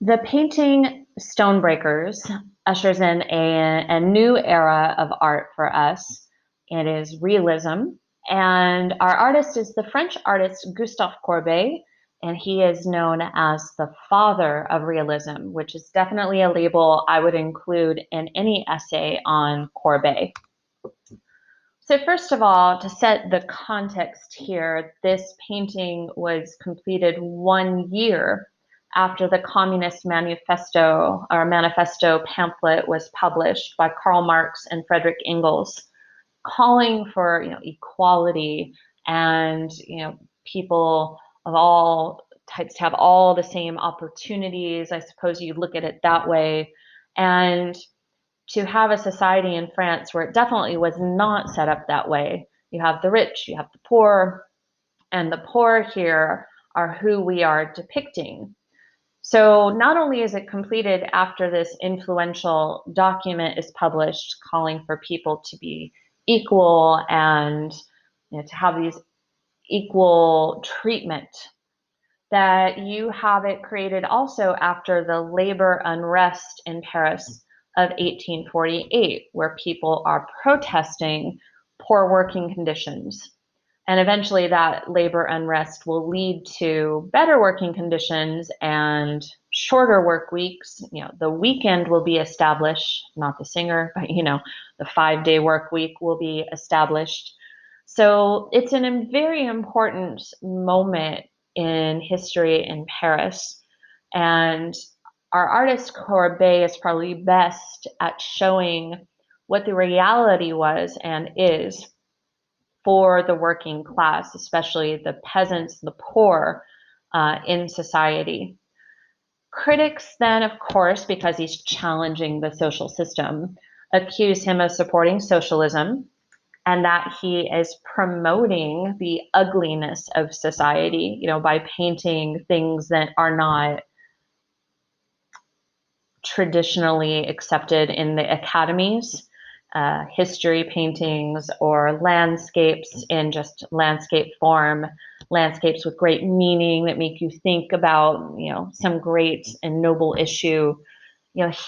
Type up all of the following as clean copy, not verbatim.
The painting Stonebreakers ushers in a new era of art for us. It is realism, and our artist is the French artist Gustave Courbet, and he is known as the father of realism, which is definitely a label I would include in any essay on Courbet. So first of all, to set the context here, this painting was completed 1 year after the Communist Manifesto pamphlet was published by Karl Marx and Friedrich Engels, calling for equality and people of all types to have all the same opportunities. I suppose you look at it that way, and to have a society in France where it definitely was not set up that way. You have the rich, you have the poor, and the poor here are who we are depicting. So not only is it completed after this influential document is published calling for people to be equal and to have these equal treatment, that you have it created also after the labor unrest in Paris of 1848, where people are protesting poor working conditions. And eventually that labor unrest will lead to better working conditions and shorter work weeks. The weekend will be established, not the singer, but the 5-day work week will be established. So it's a very important moment in history in Paris. And our artist Courbet is probably best at showing what the reality was and is for the working class, especially the peasants, the poor in society. Critics then, of course, because he's challenging the social system, accuse him of supporting socialism and that he is promoting the ugliness of society, by painting things that are not traditionally accepted in the academies, history paintings or landscapes in just landscape form, landscapes with great meaning that make you think about, some great and noble issue.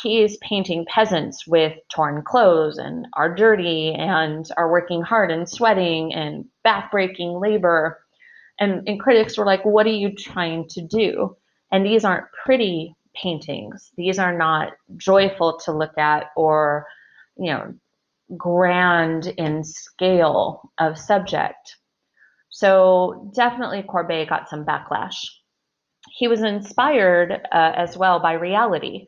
He is painting peasants with torn clothes and are dirty and are working hard and sweating and backbreaking labor. And critics were like, what are you trying to do? And these aren't pretty paintings. These are not joyful to look at or, grand in scale of subject. So definitely Courbet got some backlash. He was inspired as well by reality.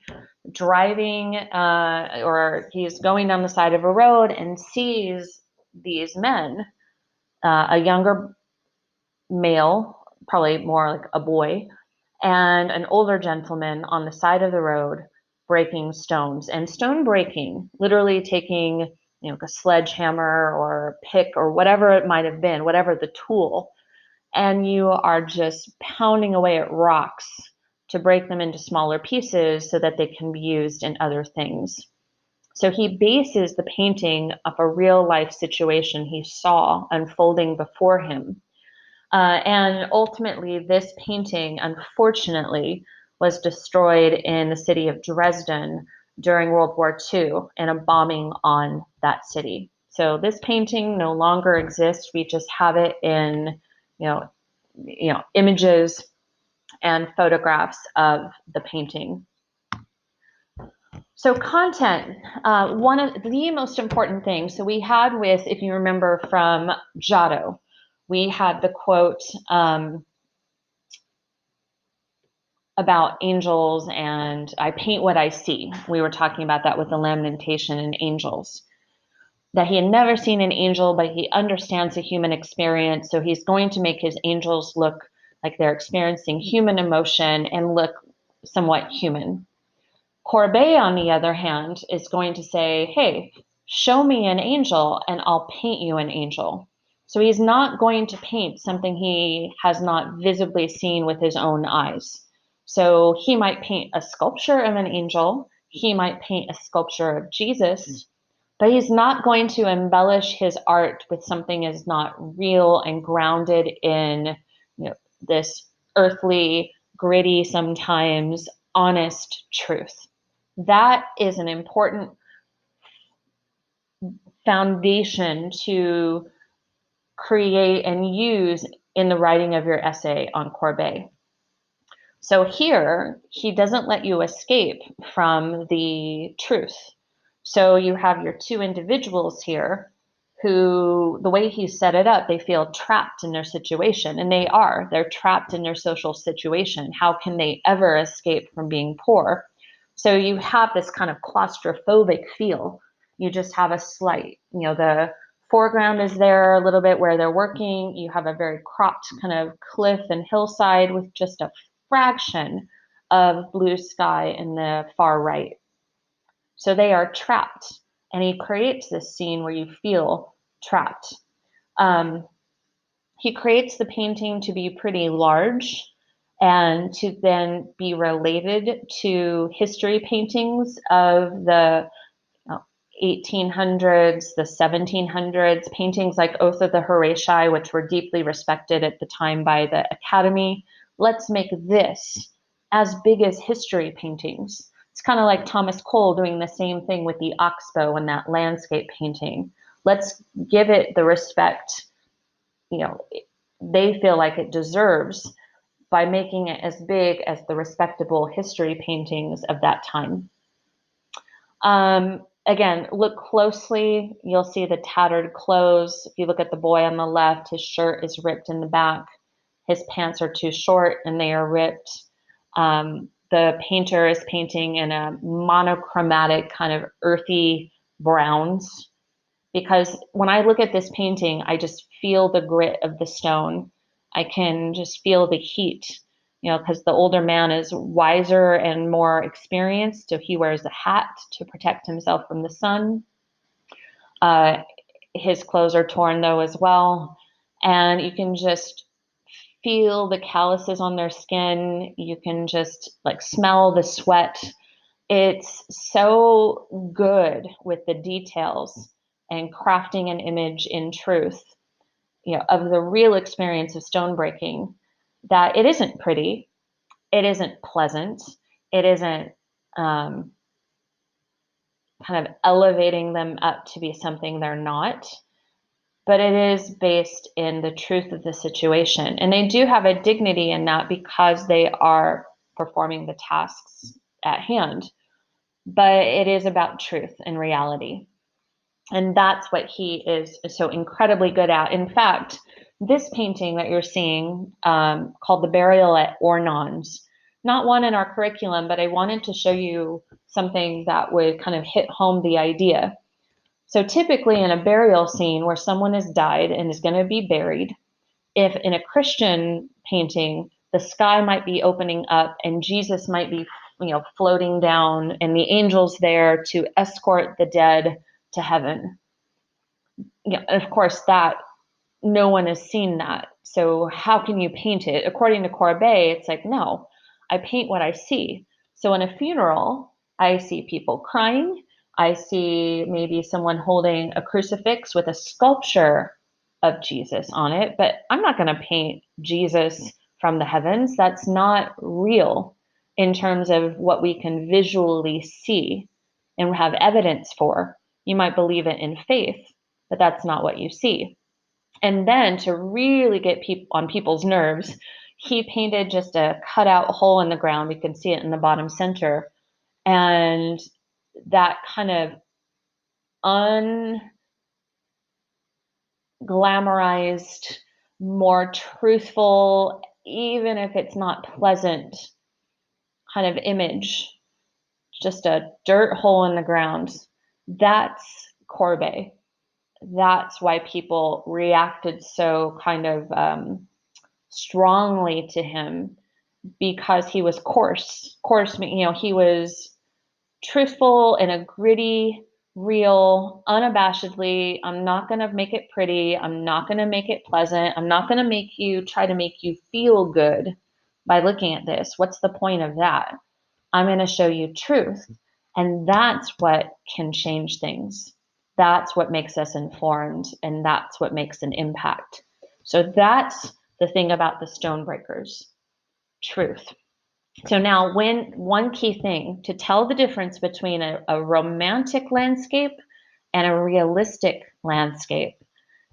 Driving, or he's going down the side of a road and sees these men, a younger male, probably more like a boy, and an older gentleman on the side of the road breaking stones. And stone breaking, literally taking a sledgehammer or pick or whatever it might have been, whatever the tool, and you are just pounding away at rocks to break them into smaller pieces so that they can be used in other things. So he bases the painting of a real life situation he saw unfolding before him. And ultimately, this painting, unfortunately, was destroyed in the city of Dresden during World War II in a bombing on that city. So this painting no longer exists. We just have it in, images and photographs of the painting. So content, one of the most important things. So we had with, if you remember from Giotto, we had the quote about angels and I paint what I see. We were talking about that with the lamentation and angels. That he had never seen an angel, but he understands the human experience. So he's going to make his angels look like they're experiencing human emotion and look somewhat human. Courbet, on the other hand, is going to say, hey, show me an angel and I'll paint you an angel. So he's not going to paint something he has not visibly seen with his own eyes. So he might paint a sculpture of an angel, he might paint a sculpture of Jesus, but he's not going to embellish his art with something that is not real and grounded in this earthly, gritty sometimes honest truth. That is an important foundation to create and use in the writing of your essay on Courbet. So here, he doesn't let you escape from the truth. So you have your two individuals here who, the way he set it up, they feel trapped in their situation, and they are. They're trapped in their social situation. How can they ever escape from being poor? So you have this kind of claustrophobic feel. You just have a slight, the foreground is there a little bit where they're working. You have a very cropped kind of cliff and hillside with just a fraction of blue sky in the far right. So they are trapped, and he creates this scene where you feel trapped. He creates the painting to be pretty large and to then be related to history paintings of the 1800s, the 1700s, paintings like Oath of the Horatii, which were deeply respected at the time by the Academy. Let's make this as big as history paintings. It's kind of like Thomas Cole doing the same thing with the oxbow and that landscape painting. Let's give it the respect, they feel like it deserves by making it as big as the respectable history paintings of that time. Again, look closely. You'll see the tattered clothes. If you look at the boy on the left, his shirt is ripped in the back. His pants are too short and they are ripped. The painter is painting in a monochromatic kind of earthy browns, because when I look at this painting, I just feel the grit of the stone. I can just feel the heat, because the older man is wiser and more experienced, so he wears a hat to protect himself from the sun. His clothes are torn though as well, and you can just feel the calluses on their skin. You can just like smell the sweat. It's so good with the details and crafting an image in truth, of the real experience of stone breaking, that it isn't pretty, it isn't pleasant, it isn't kind of elevating them up to be something they're not, but it is based in the truth of the situation. And they do have a dignity in that because they are performing the tasks at hand. But it is about truth and reality. And that's what he is so incredibly good at. In fact, this painting that you're seeing, called The Burial at Ornans, not one in our curriculum, but I wanted to show you something that would kind of hit home the idea. So typically in a burial scene where someone has died and is going to be buried, if in a Christian painting, the sky might be opening up and Jesus might be, floating down and the angels there to escort the dead to heaven. Of course, that no one has seen that. So how can you paint it? According to Courbet, it's like, no, I paint what I see. So in a funeral, I see people crying. I see maybe someone holding a crucifix with a sculpture of Jesus on it, but I'm not going to paint Jesus from the heavens. That's not real in terms of what we can visually see and have evidence for. You might believe it in faith, but that's not what you see. And then to really get on people's nerves, he painted just a cutout hole in the ground. We can see it in the bottom center. And that kind of unglamorized, more truthful, even if it's not pleasant, kind of image, just a dirt hole in the ground. That's Courbet. That's why people reacted so kind of strongly to him, because he was coarse. Coarse, he was truthful in a gritty, real, unabashedly. I'm not going to make it pretty. I'm not going to make it pleasant. I'm not going to try to make you feel good by looking at this. What's the point of that? I'm going to show you truth. And that's what can change things. That's what makes us informed, and that's what makes an impact. So that's the thing about the Stonebreakers, truth. So now one key thing to tell the difference between a romantic landscape and a realistic landscape.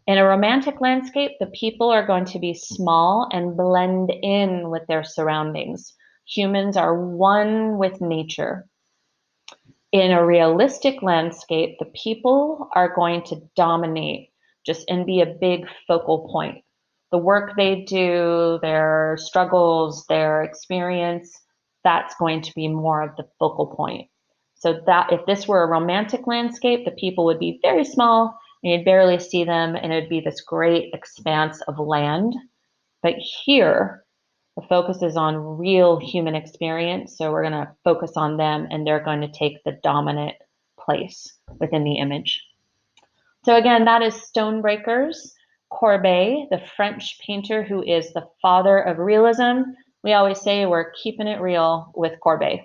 In a romantic landscape, the people are going to be small and blend in with their surroundings. Humans are one with nature. In a realistic landscape, the people are going to dominate just and be a big focal point. The work they do, their struggles, their experience, that's going to be more of the focal point. So that if this were a romantic landscape, the people would be very small and you'd barely see them, and it'd be this great expanse of land. But here, the focus is on real human experience. So we're going to focus on them and they're going to take the dominant place within the image. So again, that is Stonebreakers, Courbet, the French painter who is the father of realism. We always say we're keeping it real with Courbet.